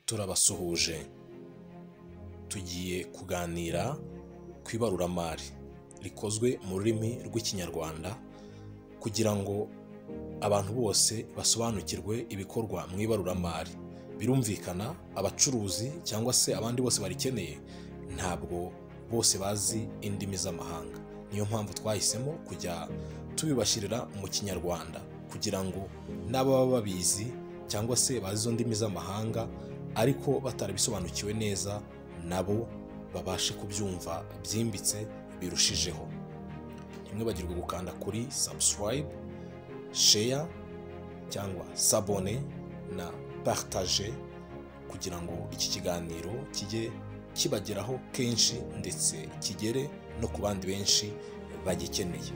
turabasuhuje tugiye kuganira ku ibaruramari rikozwe mu rurimi rw'ikinyarwanda kugira ngo abantu bose basobanukirwe ibikorwa mu ibaruramari. Birumvikana abacuruzi cyangwa se abandi bose barikeneye ntabwo bose bazi indimi z'amahanga, niyo mpamvu twahisemo kujya tubibashyirira mu kinyarwanda kugira ngo n'ababa babizi cyangwa se bazi izo ndimi z'amahanga ariko batarabisobanukiwe neza nabo babashe kubyumva byimbitse birushijeho. Ntimwibagirwe gukanda kuri subscribe, share cyangwa s'abonner na partage kugira ngo iki kiganiro kijye kibageraho kenshi ndetse kigere no ku bandi benshi bagikeneye.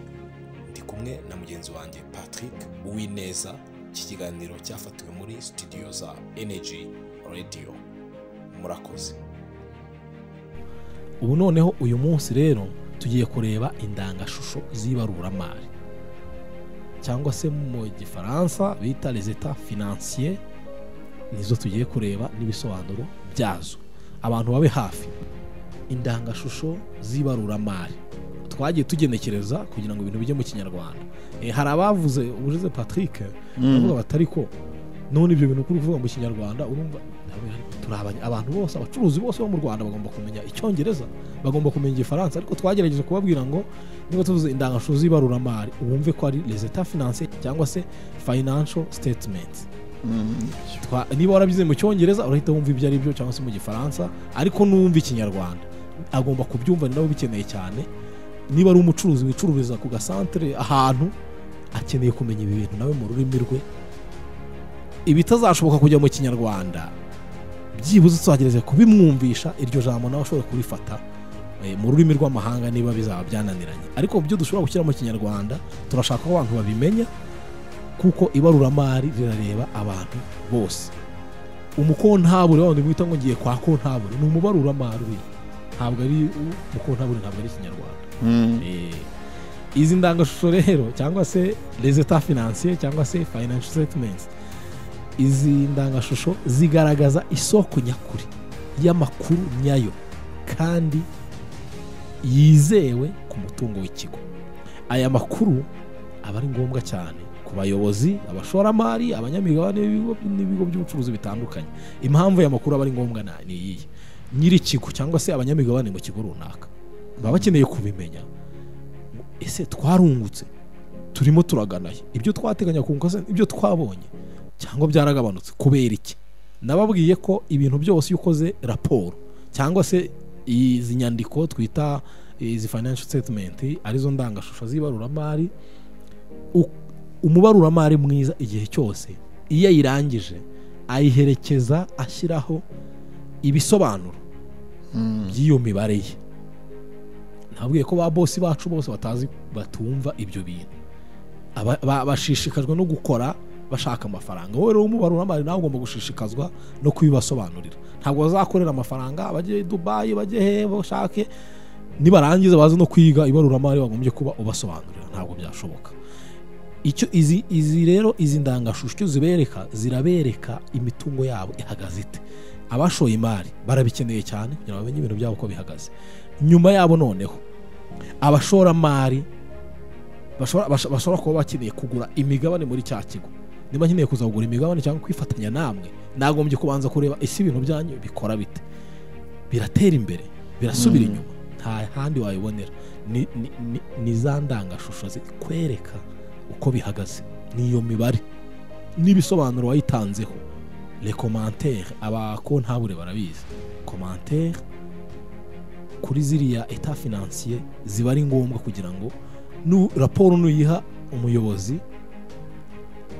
Ndi kumwe na mugenzi wanjye Patrick Uwineza. Iki kiganiro cyafatiwe muri studio za Energy Radio. Murakoze. Ubu noneho uyu munsi rero tugiye kureba indangashusho z'ibaruramari cyangwa se mu gifaransa bita les états financiers, nizo tugiye kureba n'ibisobanuro byazo. Abantu babe hafi. Indangashusho z'ibaruramari twagiye tugenekereza kugira ngo ibintu bijye mu kinyarwanda. Hari abavuze ubujeze Patrick bavuga batari ko none ibyo bintu kuri kuvuga mu kinyarwanda urumva turabanye abantu bose abacuruzi bose bo mu Rwanda bagomba kumenya icyongereza, bagomba kumenya igifaransa, ariko twagerageje kubabwira ngo niba tuvuze indangashusho z'ibaruramari wumve ko ari les états financiers cyangwa se financial statements. Niba warabize mu cyongereza urahita wumva ibyo ari byo cyangwa se mu gifaransa, ariko n'uwumva ikinyarwanda agomba kubyumva nabo bikeneye cyane. Niba ari umucuruzi wicururiza ku gasantere ahantu akeneye kumenya ibi bintu nawe mu rurimi rwe, ibitazashoboka kujya mu kinyarwanda byibuze twagereze kubimwumvisha iryo jambo nawe ashobora kurifata mu rurimi rw'amahanga niba bizaba byananiranye. Ariko byo dushobora gushyira mu kinyarwanda turashaka ko abantu babimenya kuko ibaruramari rirareba abantu bose. Umukontabure wabandi mwita ngo ngiye kwa kontabure ni umubaruramari, ntabwo ari umukontabure, ntabwo ari ikinyarwanda. Izi ndangashusho rero cyangwa se les états financiers cyangwa se financial statements, izi ndangashusho zigaragaza isoko nyakuri y'amakuru nyayo kandi yizewe ku mutungo w'ikigo. Aya makuru aba ari ngombwa cyane ku bayobozi, abashoramari, abanyamigabane n'ibigo by'ubucuruzi bitandukanye. Impamvu aya makuru aba ari ngombwa ni iyi: nyiri ikigo cyangwa se abanyamigabane mu kigo runaka baba bakeneye kubimenya. Ese twarungutse, turimo turaganaye, ibyo twateganya kunguka, ibyo twabonye cyangwa byaragabanutse kubera iki? Nababwiye ko ibintu byose ukoze raporo cyangwa se izi nyandiko twita izi financial statement arizo ndangashusho z'ibaruramari, umubaruramari mwiza igihe cyose iyo ayirangije ayiherekeza ashyiraho ibisobanuro by'iyo mibare ye. Nabwiye ko ba bosi bacu bose batumva ibyo bintu, bashishikajwe no gukora bashaka amafaranga. Wowe rero umubaruramari nawe ugomba gushishikazwa no kubibasobanurira. Ntabwo bazakorera amafaranga bajye Dubai bajye he bashake, nibarangiza baza no kwiga ibaruramari bagombye kuba ubasobanurira. Ntabwo byashoboka. Icyo izi rero izi ndangashusho zirabereka imitungo yabo ihagaze ite. Abashoye imari barabikeneye cyane kugira ngo bamenye ibintu byabo uko bihagaze. Nyuma yabo noneho abashoramari bashobora kuba bakeneye kugura imigabane muri cya kigo. Niba nkeneye kuzagura imigabane cyangwa kwifatanya namwe, nagombye kubanza kureba ese ibintu byanyu bikora bite, biratera imbere, birasubira inyuma. Nta handi wayibonera. Ni za ndangashusho zikwereka uko bihagaze, niyo mibare n'ibisobanuro wayitanzeho. Les commentaires, abakontabure barabizi, commentaire kuri ziriya état financier ziba ari ngombwa kugira ngo raporo nuyiha umuyobozi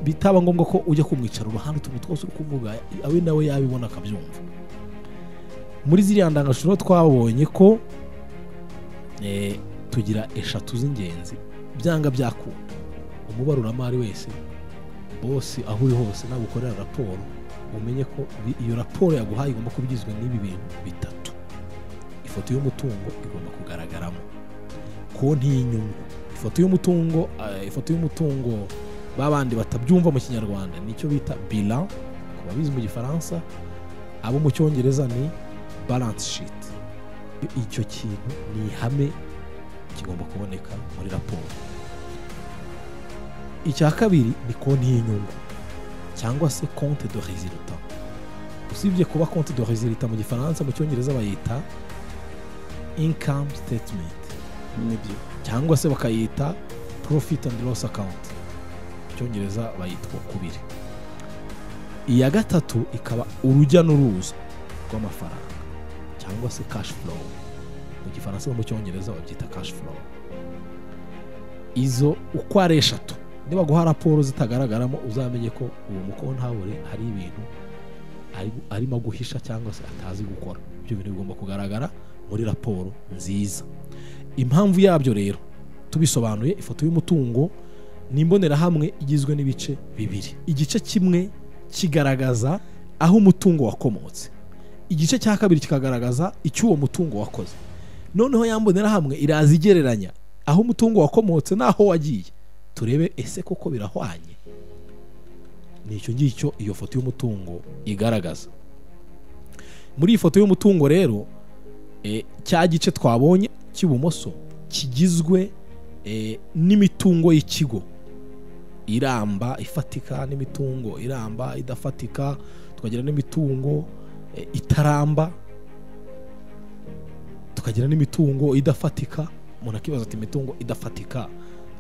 bitaba ngombwa ko ujya kumwicara uruhande utuntu twose uri kuvuga abe nawe yabibona akabyumva. Muri ziriya ndangashusho twabonye ko tugira eshatu z'ingenzi byanga byakunda. Umubaruramari wese bose aho uri hose nagukorera raporo umenye ko iyo raporo yaguhaye igomba kubigizwe n'ibi bintu bitatu: ifoto y'umutungo igomba kugaragaramo, konti y'inyungu, ifoto y'umutungo babandi batabyumva mu kinyarwanda nicyo bita bilan ku babizi mu gifaransa, abo mu cyongereza ni balance sheet. Icyo kintu ni ihame kigomba kuboneka muri raporo. Icya kabiri ni konti y'inyungu cyangwa se compte de résultat. Usibye kuba compte de résultat mu gifaransa, mu cyongereza bayita income statement nibyo, cyangwa se bakayita profit and loss account, mu cyongereza bayitwa kubiri. Iya gatatu ikaba urujya n'uruza rw'amafaranga cyangwa se cash flow, mu gifaransa no mu cyongereza babyita cash flow. Izo uko ari eshatu niba guha raporo zitagaragaramo uzamenye ko uwo mukontabure hari ibintu arimo guhisha cyangwa se atazi gukora. Ibyo bintu bigomba kugaragara muri raporo nziza. Impamvu yabyo rero tubisobanuye, ifoto y'umutungo ni imbonerahamwe igizwe n'ibice bibiri. Igice kimwe kigaragaza aho umutungo wakomotse, igice cya kabiri kikagaragaza icyo uwo mutungo wakoze. Noneho ya mbonerahamwe iraza igereranya aho umutungo wakomotse n'aho wagiye, turebe ese koko birahwanye. Nicyo ngicyo iyo foto y'umutungo igaragaza. Muri iyi foto y'umutungo rero cya gice twabonye cy'ibumoso kigizwe n'imitungo y'ikigo iramba ifatika n'imitungo iramba idafatika, tukagira n'imitungo itaramba, tukagira n'imitungo idafatika. Umuntu akibaza ati imitungo idafatika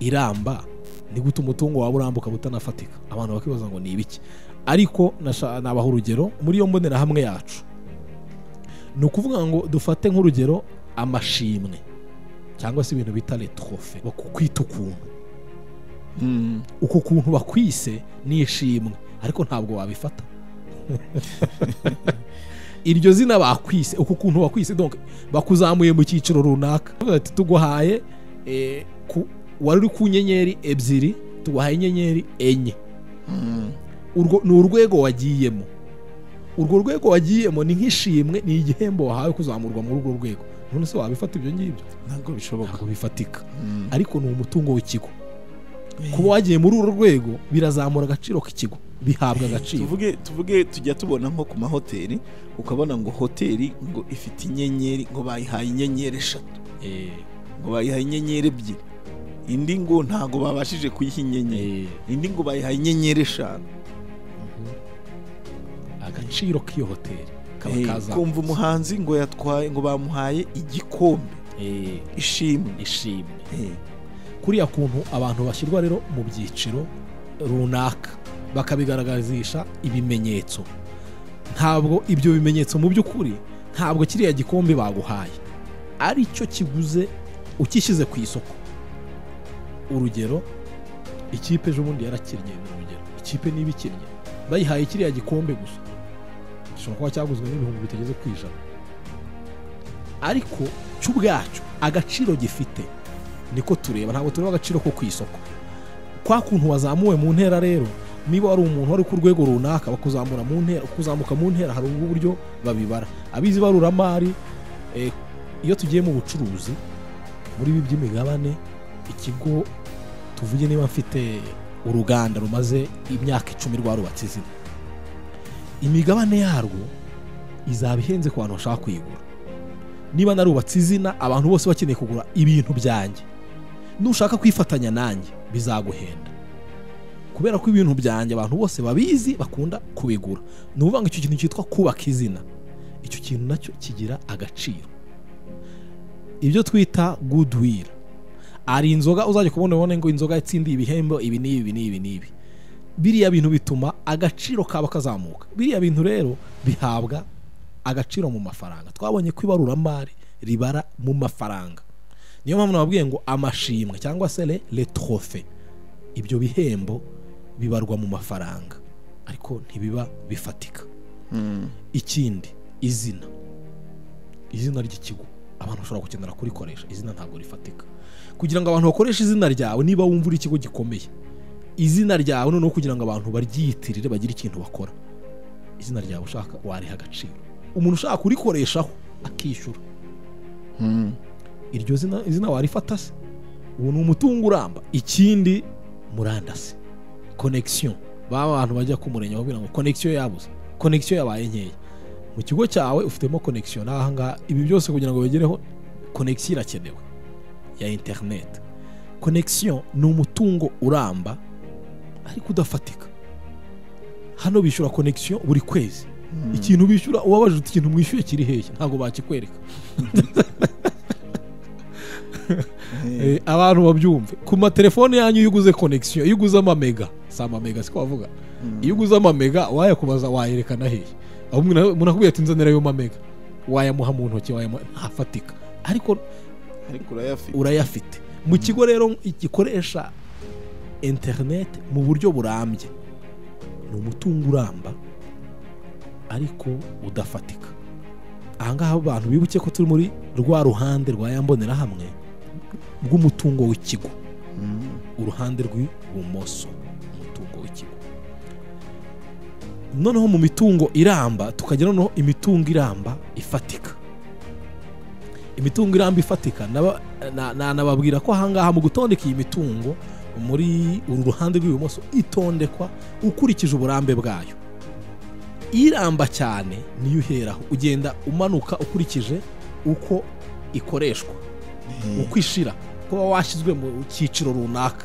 iramba ni gute umutungo waba urambuka butanafatika? Abantu bakibaza ngo ni ibiki. Ariko nabaha urugero muri iyo mbonerahamwe yacu. Ni ukuvuga ngo dufate nk'urugero amashimwe cyangwa se ibintu bita les trophées, bakukwita ukuntu. Uko kuntu bakwise ni ishimwe, ariko ntabwo wabifata. Iryo zina bakwise, uko kuntu bakwise, donc bakuzamuye mu cyiciro runaka. Ati tuguhaye wari uri ku nyenyeri ebyiri, tuguhaye inyenyeri enye. Urwo ni urwego wagiyemo. Urwo rwego wagiyemo ni nk'ishimwe, ni igihembo wahawe kuzamurwa muri urwo rwego. None se wabifata ibyo ngibyo? Ntabwo bishoboka, ntabwo bifatika. Ariko ni umutungo w'ikigo. Kuba wagiye muri uru rwego birazamura agaciro k'ikigo, bihabwa agaciro. Tuvuge tujya tubona nko ku mahoteli, ukabona ngo hoteli ngo ifite inyenyeri, ngo bayihaye inyenyeri 3, ngo bayihaye inyenyeri 2, indi ngo ntago babashije kuyiha inyenyeri, indi ngo bayihaye inyenyeri 5. Agaciro k'iyo hoteli kaba kaza. Kumva umuhanzi ngo yatwaye, ngo bamuhaye igikombe, ishimwe. Kuriya kuntu abantu bashyirwa rero mu byiciro runaka bakabigaragarizisha ibimenyetso. Ntabwo ibyo bimenyetso mu by'ukuri ntabwo kiriya gikombe baguhaye ari cyo kiguze ukishyize ku isoko. Urugero, ikipe ejo bundi yarakinnye, urugero ikipe niba ikinnye bayihaye kiriya gikombe gusa, gishobora kuba cyaguzwe n'ibihumbi bitageze ku 100, ariko cyo ubwacyo agaciro gifite niko tureba. Ntabwo tureba agaciro ko ku isoko. Kwa kuntu wazamuwe mu ntera rero, niba wari umuntu wari ku rwego runaka bakuzamura mu ntera, kuzamuka mu ntera hari uburyo babibara. Abizi Ibaruramari, iyo tugiye mu bucuruzi muri ibi by'imigabane, ikigo tuvuge niba mfite uruganda rumaze imyaka 10 rwarubatse izina, imigabane yarwo izaba ihenze ku bantu bashaka kuyigura. Niba narubatse izina abantu bose bakeneye kugura ibintu byanjye, nushaka kwifatanya nanjye bizaguhenda, kubera ko ibintu byanjye abantu bose babizi bakunda kubigura. Ni ukuvuga ngo icyo kintu cyitwa kubaka izina, icyo kintu nacyo kigira agaciro. Ibyo twita goodwill. Ari inzoga uzajya kubona ngo inzoga yatsindiye ibihembo ibi n'ibi. Biriya bintu bituma agaciro kaba kazamuka. Biriya bintu rero bihabwa agaciro mu mafaranga. Twabonye ko Ibaruramari ribara mu mafaranga. Niyo mpamvu nababwiye ngo amashimwe cyangwa se les trophées, ibyo bihembo bibarwa mu mafaranga ariko ntibiba bifatika. Ikindi, izina ry'ikigo abantu bashobora gukenera kurikoresha. Izina ntabwo rifatika. Kugira ngo abantu bakoreshe izina ryawe, niba wumva uri ikigo gikomeye, izina ryawe noneho kugira ngo abantu baryiyitirire bagire ikintu bakora, izina ryawe ushaka wariha agaciro. Umuntu ushaka kurikoreshaho akishyura, iryo izina warifata se? Ubu ni umutungo uramba. Ikindi, murandasi, connection. Ba bantu bajya ku murenge babwira ngo connection yabuze, connection yabaye nkeya, mu kigo cyawe ufitemo connection n'ahanga ibi byose kugira ngo begereho connection irakenewe ya internet. Connection ni umutungo uramba ariko udafatika. Hano bishyura connection buri kwezi. Ikintu bishyura ubabaje uti ikintu mwishyuye kiri hehe ntago bakikwereka. Abantu babyumve ku matelefone yanyu yuguze connection yuguze amamega sama mega siko bavuga yuguze amamega wayakubaza wayerekana hehe aho umuntu akubwiye ati nzanira yo mamega wayamuha mu ntoki ntafatika ariko urayafite mu kigo rero gikoresha internet mu buryo burambye ni umutungo uramba ariko udafatika. Ahangaha abantu bibuke ko turi muri rwa ruhande rwa yambonera hamwe bw'umutungo w'ikigo. Uruhande rw'ibumoso umutungo w'ikigo. Noneho mu mitungo iramba tukagira noneho imitungo iramba ifatika. Imitungo iramba ifatika nababwira ko ahangaha mu gutondeka iyi mitungo muri uru ruhande rw'ibumoso itondekwa ukurikije uburambe bwayo. Iramba cyane niyo uheraho ugenda umanuka ukurikije uko ikoreshwa uko ishira kuba washyizwe mu cyiciro runaka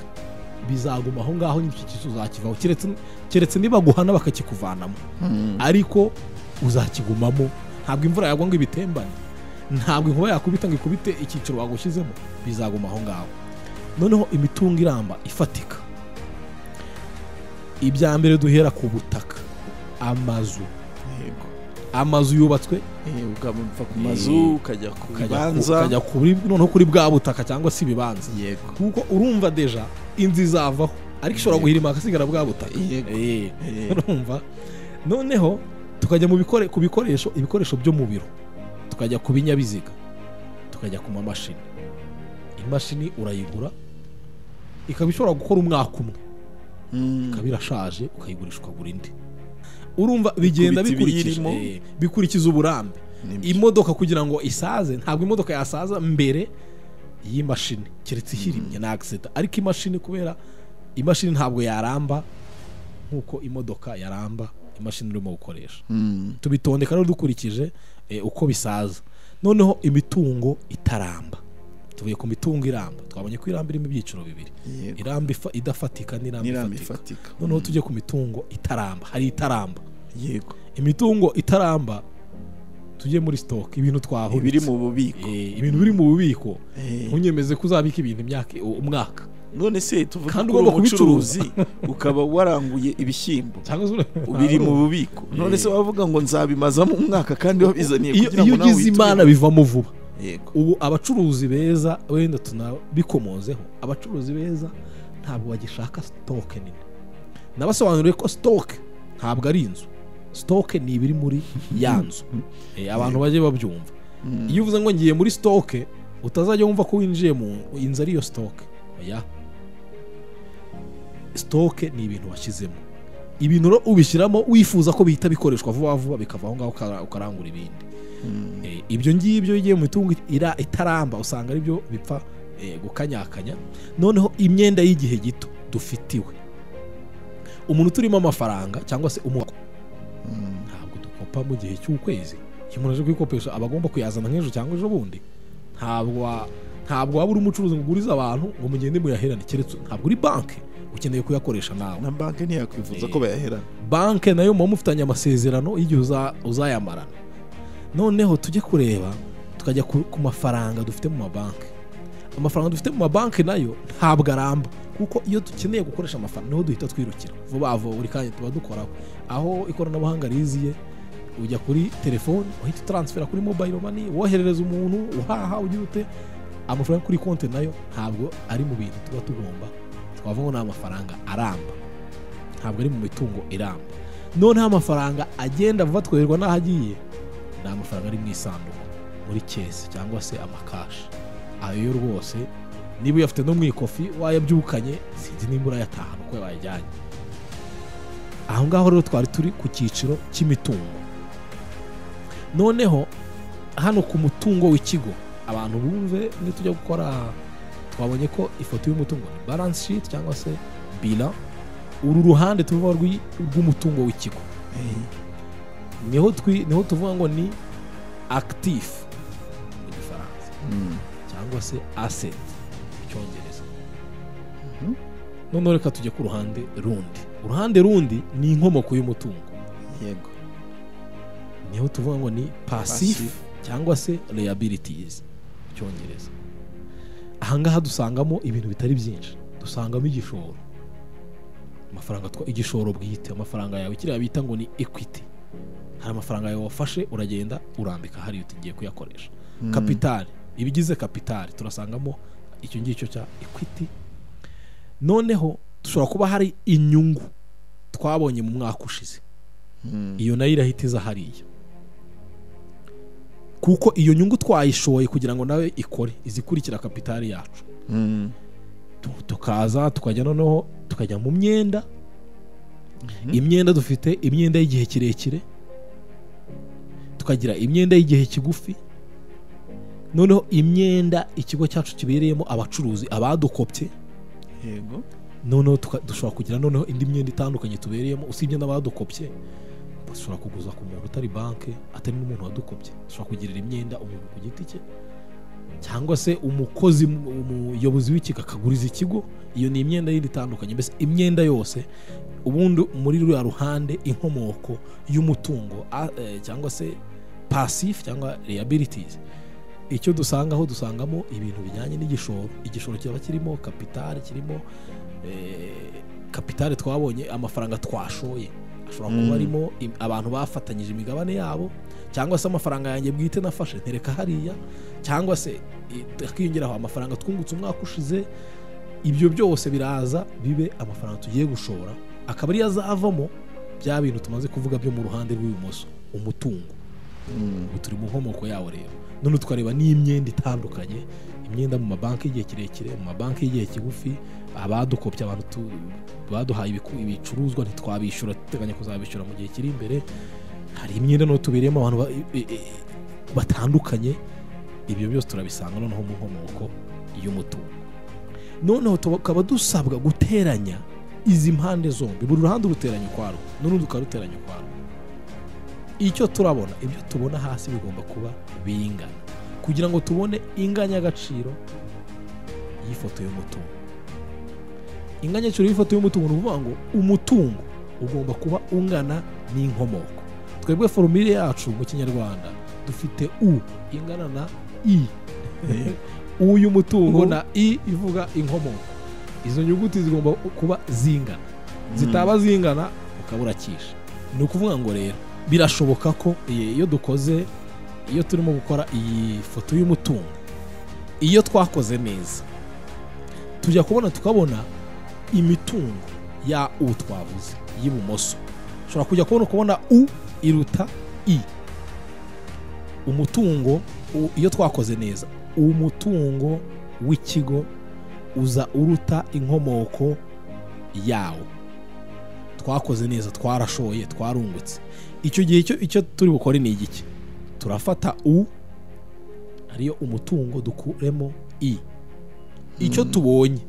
bizaguma aho ngaho n'iki cyiciro uzakivaho keretse niba guhana bakakikuvanamo ariko uzakigumamo. Ntabwo imvura yagwa ngo ibitembane, ntabwo inkuba yakubita ngo ikubite icyiciro bagushyizemo, bizaguma aho ngaho. Noneho imitungo iramba ifatika, ibya mbere duhera ku butaka. Amazu yubatswe ukava ku mazu ukajya ku bibanza ukajya noneho kuri bwa butaka cyangwa se ibibanza kuko urumva deja inzu izavaho ariko ishobora guhirima akasigara bwa butaka. Urumva noneho tukajya ku ibikoresho byo mu biro, tukajya ku binyabiziga, tukajya ku mamashini. Imashini urayigura ikaba ishobora gukora umwaka umwe ikaba irashaje ukayigurisha ukagura indi. Urumva bigenda bikurikiza uburambe. Imodoka kugira ngo isaze ntabwo imodoka yasaza mbere y'imashini keretse ihirimye na accident, ariko imashini kubera imashini ntabwo yaramba nkuko imodoka yaramba imashini urimo gukoresha. Tubitondeka rero dukurikije uko bisaza. Noneho imitungo itaramba, tuvuye ku mitungo iramba, twabonye ko iramba irimo ibyiciro bibiri, iramba idafatika n'iramba ifatika. Noneho tujye ku mitungo itaramba. Hari itaramba, yego, imitungo itaramba tujye muri stock, ibintu twahubitse biri mu bubiko, ibintu biri mu bubiko ntunyemeze kuzabika ibintu umwaka. None se tuvuga ko umucuruzi ukaba waranguye ibishyimbo biri mu bubiko, none se wavuga ngo nzabimazamo umwaka kandi wabizaniye kugira ngo nawe ugize Imana bivamo vuba. Ubu abacuruzi beza wenda tunabikomozeho, abacuruzi beza ntabwo bagishaka stock nini. Nabasobanuriye ko stock ntabwo ari inzu, stock ni ibiri muri yanzu. Abantu baje babyumva. Iyo uvuze ngo ngiye muri stock utazajya wumva ko winjiye mu inzu ariyo stock. Oya, stock ni ibintu washyizemo, ibintu ubishyiramo wifuza ko bihita bikoreshwa vuba vuba bikava aho ngaho ukarangura ibindi. Ibyo ngibyo igiye mu mitungo itaramba usanga ari byo bipfa gukanyakanya. Noneho imyenda y'igihe gito dufitiwe, umuntu turimo amafaranga cyangwa se ntabwo dukopa mu gihe cy'ukwezi. Iyo umuntu aje kwikopesha aba agomba kuyazana nk'ejo cyangwa ejo bundi. Ntabwo waba uri umucuruzi ngo ugurize abantu ngo mugende muyaherane, keretse ntabwo uri banki ukeneye kuyakoresha nawe. Na banki ntiyakwifuza ko bayaherana. Banki nayo muba mufitanye amasezerano y'igihe uzayamarana. Noneho tujye kureba tukajya ku mafaranga dufite mu mabanki. Amafaranga dufite mu mabanki nayo ntabwo aramba, kuko iyo dukeneye gukoresha amafaranga niho duhita twirukira vuba vuba buri kanya tuba dukoraho. Aho ikoranabuhanga riziye ujya kuri telefone uhita transfera kuri mobile money, woherereza umuntu uhaha ugira ute. Amafaranga kuri konti nayo ntabwo ari mu bintu tuba tugomba twavuga ngo ni amafaranga aramba, ntabwo ari mu mitungo iramba. Noneho amafaranga agenda vuba twoherwa n'aho agiye ni amafaranga ari mu isanduku muri kesi cyangwa se amakashi. Ayo rwose niba uyafite no mu ikofi wayabyukanye sinzi nimba urayatahana uko wayajyanye. Aho ngaho rero twari turi ku cyiciro cy'imitungo. Noneho hano ku mutungo w'ikigo abantu bumve nitujya gukora, twabonye ko ifoto y'umutungo ni balance sheet cyangwa se bilan. Uru ruhande tuvuga rw'umutungo w'ikigo niho tuvuga ngo ni active mu gifaransa cyangwa se asset mu cyongereza. Noneho reka tujye ku ruhande rundi ni inkomoko y'umutungo. Yego. Niho tuvuga ngo ni passive cyangwa se liabilities mu cyongereza. Ahangaha dusangamo ibintu bitari byinshi. Dusangamo igishoro, amafaranga igishoro bwite, amafaranga yawe kiriya bita ngo ni equity. Hari amafaranga yawe wafashe uragenda urambika hari ugiye kuyakoresha. Capital, ibigize capital turasangamo icyo ngicyo cya equity. Noneho dushobora kuba hari inyungu twabonye mu mwaka ushize, iyo nayo irahitiza hariya, kuko iyo nyungu twayishoye kugira ngo nawe ikore izikurikira capital yacu. Tukaza tukajya noneho tukajya mu myenda. Imyenda dufite imyenda y'igihe kirekire, tukagira imyenda y'igihe kigufi. Noneho imyenda ikigo cyacu kibereyemo abacuruzi abadukopye. Yego. Noneho dushobora kugira noneho indi myenda itandukanye tubereyemo usibye n'abadukopye. Dushobora kuguza ku muntu utari banke, atari n'umuntu wadukopye. Dushobora kugirira imyenda umuntu ku giti cye, cyangwa se umukozi umuyobozi w'ikigo akaguriza ikigo. Iyo ni imyenda yindi itandukanye. Mbese imyenda yose ubundi muri ruriya ruhande inkomoko y'umutungo cyangwa se passive cyangwa liabilities. Icyo dusangamo ibintu bijyanye n'igishoro. Igishoro kiba kirimo capital, kirimo capital twabonye, amafaranga twashoye. Ashobora kuba arimo abantu bafatanyije imigabane yabo, cyangwa se amafaranga yanjye bwite nafashe ntereka hariya, cyangwa se akiyongeraho amafaranga twungutse umwaka ushize. Ibyo byose biraza bibe amafaranga tugiye gushora, akaba ari yazavamo bya bintu tumaze kuvuga byo mu ruhande rw'ibumoso, umutungo. Turi mu nkomoko yawo rero. None tukareba n'imyenda itandukanye, imyenda mu mabanki y'igihe kirekire, mu mabanki y'igihe kigufi, abadukopye abantu baduhaye ibicuruzwa ntitwabishyura, duteganya kuzabishyura mu gihe kiri imbere. Hari imyenda no tubereyemo abantu batandukanye. Ibyo byose turabisanga noneho mu nkomoko y'umutungo. Noneho tukaba dusabwa guteranya izi mpande zombi, buri ruhande ruteranya ukwarwo n'urundi ukaruteranya ukwarwo. Icyo turabona, ibyo tubona hasi bigomba kuba bingana kugira ngo tubone inganyagaciro y'ifoto y'umutungo. Inganyagaciro y'ifoto y'umutungo ni ukuvuga ngo umutungo ugomba kuba ungana n'inkomoko. Twebwe formule yacu mu Kinyarwanda dufite u ingana na i. U y'umutungo na i ivuga inkomoko. Izo nyuguti zigomba kuba zingana. Zitaba zingana ukaburakisha. Ni ukuvuga ngo rero birashoboka ko iyo turimo gukora iyi foto y'umutungo, iyo twakoze neza tujya tukabona imitungo ya u twavuze y'ibumoso. Ushobora kujya kubona u iruta i. Umutungo iyo twakoze neza, umutungo w'ikigo uza uruta inkomoko yawo. Twakoze neza, twarashoye, twarungutse. Icyo gihe icyo turi bukore ni igiki? Turafata u ariyo umutungo dukuremo i. Icyo tubonye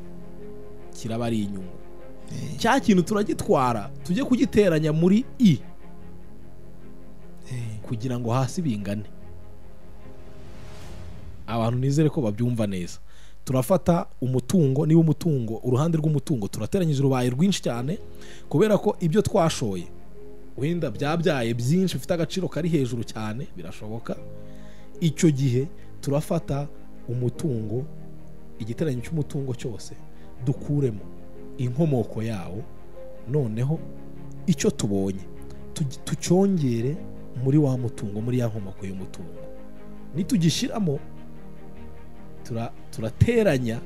kiraba ari inyungu. Cya kintu turagitwara tujye kugiteranya muri i kugira ngo hasi bingane. Abantu nizere ko babyumva neza. Turafata umutungo, niba umutungo uruhande rw'umutungo turateranyije urubaye rwinshi cyane, kubera ko ibyo twashoye wenda byabyaye byinshi bifite agaciro kari hejuru cyane, birashoboka. Icyo gihe turafata umutungo, igiteranyo cy'umutungo cyose dukuremo inkomoko yawo. Noneho icyo tubonye tucyongere muri wa mutungo, muri ya nkomoko y'umutungo. Nitugishyiramo turateranya,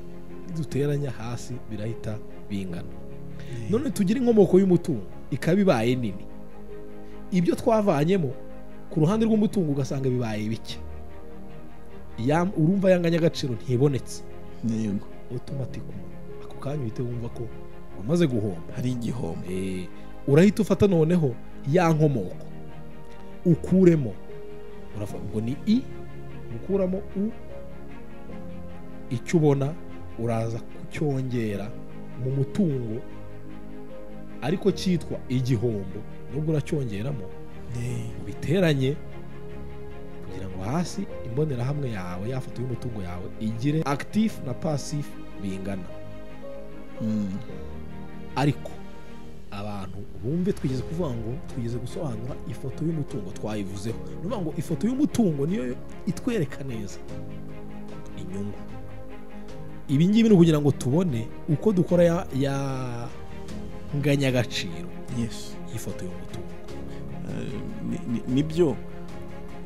duteranya hasi birahita bingana. None tugira inkomoko y'umutungo ikaba ibaye nini. Ibyo twavanyemo ku ruhande rw'umutungo ugasanga bibaye bike, urumva yanganya agaciro ntibonetse. Yego. Automatically ako kanya uhite wumva ko umaze guhomba, hari igihombo. Urahita ufata noneho ya nkomoko ukuremo, uravuga ngo ni i, ukuramo u. Icyo ubona uraza kucyongera mu mutungo ariko cyitwa igihombo, nubwo uracyongeramo ubiteranye kugira ngo hasi imbonerahamwe yawe yafoto y'umutungo yawe igire active na passive bingana. Ariko abantu bumve twigeze kuvuga ngo twigeze gusobanura ifoto y'umutungo twayivuzeho. Nuvuga ngo ifoto y'umutungo niyo itwereka neza inyungu. Ibi ngibi ni kugira ngo tubone uko dukora ya nganyagaciro y'ifoto y'umutungo. Nibyo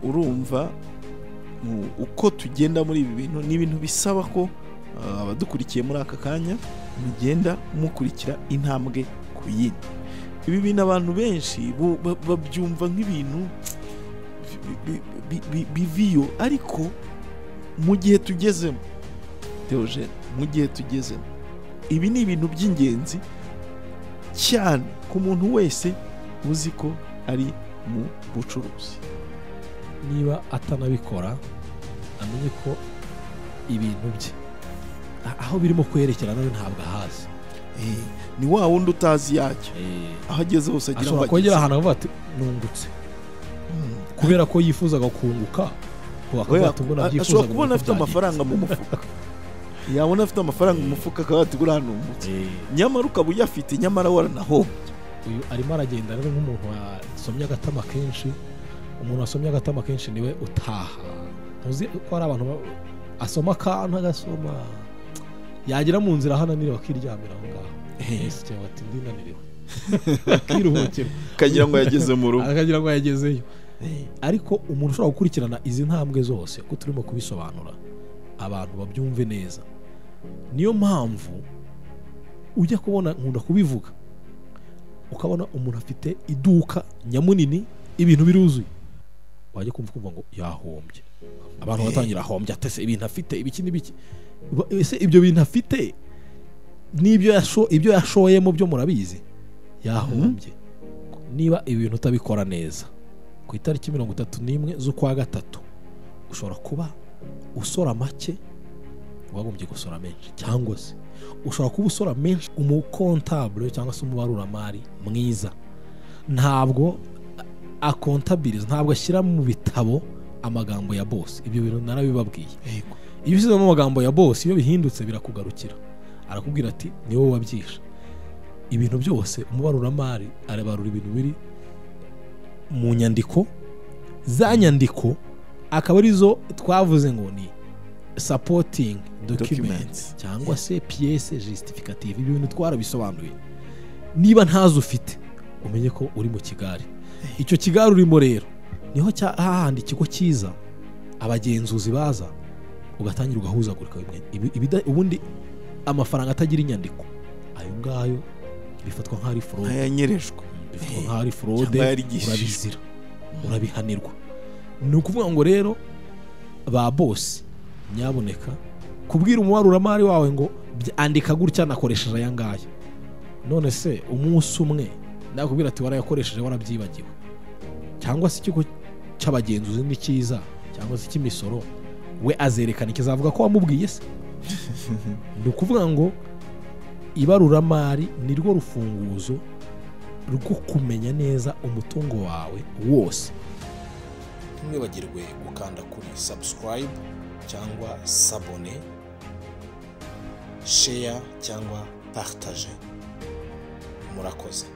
urumva uko tugenda muri ibi bintu ni ibintu bisaba ko abadukurikiye muri aka kanya mugenda mukurikira intambwe ku yindi. Ibi bintu abantu benshi babyumva nk'ibintu biviyo, ariko mu gihe tugezemo Theogene, mu gihe tugezemo ibi ni ibintu by'ingenzi cyane ku muntu wese uzi ko ari mu bucuruzi. Niba atanabikora amenye ko ibintu bye aho birimo kwerekera nawe ntabwo ahazi. Ni wa wundi utazi yacyo, aho ageze hose agira ngo akongera ahantu avuga ati nungutse kubera ko yifuzaga kunguka. Ashobora kubona afite amafaranga mu mufuka, yabona afite amafaranga mu mufuka akaba ati gura nungutse, nyamara ukaba uyafite nyamara waranahombye. Uyu arimo aragenda rero nk'umuntu wasomye agatama kenshi. Umuntu wasomye agatama kenshi niwe utaha. Muzi ko hari abantu asoma akantu agasoma yagira mu nzira hananiriwe akiryamira aho ngaho. Ese cyangwa ati ndinaniriwe akiruhukira kagira ngo yageze mu rugo, akagira ngo yagezeyo. Ariko umuntu ushobora gukurikirana izi ntambwe zose ko turimo kubisobanura abantu babyumve neza. Niyo mpamvu ujya kubona nkunda kubivuga ukabona umuntu afite iduka nyamunini ibintu biruzuye, wajya kumva ngo yahombye. Abantu batangira ahombye atese ibintu afite ibiki n'ibiki. Ese ibyo bintu afite n'ibyo ibyo yashoyemo byo murabizi yahombye. Niba ibintu utabikora neza ku itariki 31 z'ukwa gatatu ushobora kuba usora make wagombye gusora menshi, cyangwa se ushobora kuba usora menshi. Umukontable cyangwa se umubaruramari mwiza ntabwo akontabilize, ntabwo ashyira mu bitabo amagambo ya boss. Ibyo bintu narabibabwiye. Iyo ushyizemo amagambo ya boss, iyo bihindutse birakugarukira, arakubwira ati ni wowe wabyisha. Ibintu byose umubaruramari arabarura ibintu biri mu nyandiko. Za nyandiko akaba arizo twavuze ngo ni supporting documents cyangwa se pièce justificative. Ibyo bintu twarabisobanuye. Niba ntazo ufite umenye ko uri mu Kigali. Icyo Kigali urimo rero niho hahandi ikigo cyiza abagenzuzi baza ugatangira ugahuzagurika bimwe. Ubundi amafaranga atagira inyandiko ayo ngayo bifatwa nk'ari fraud, ayanyerejwe, bifatwa nk'ari fraude, urabizira, urabihanirwa. Ni ukuvuga ngo rero ba boss nyaboneka kubwira umubaruramari wawe ngo andika gutya nakoresheje aya ngaya, none se umunsi umwe nakubwira ati warayakoresheje warabyibagiwe, cyangwa se ikigo cy'abagenzuzi ni cyiza cyangwa se cy'imisoro we azerekana ikizavuga ko wamubwiye se. Ni ukuvuga ngo ibaruramari ni rwo rufunguzo rwo kumenya neza umutungo wawe wose. Ntimwibagirwe gukanda kuri subscribe cyangwa s'abonner, share cyangwa partage. Murakoze.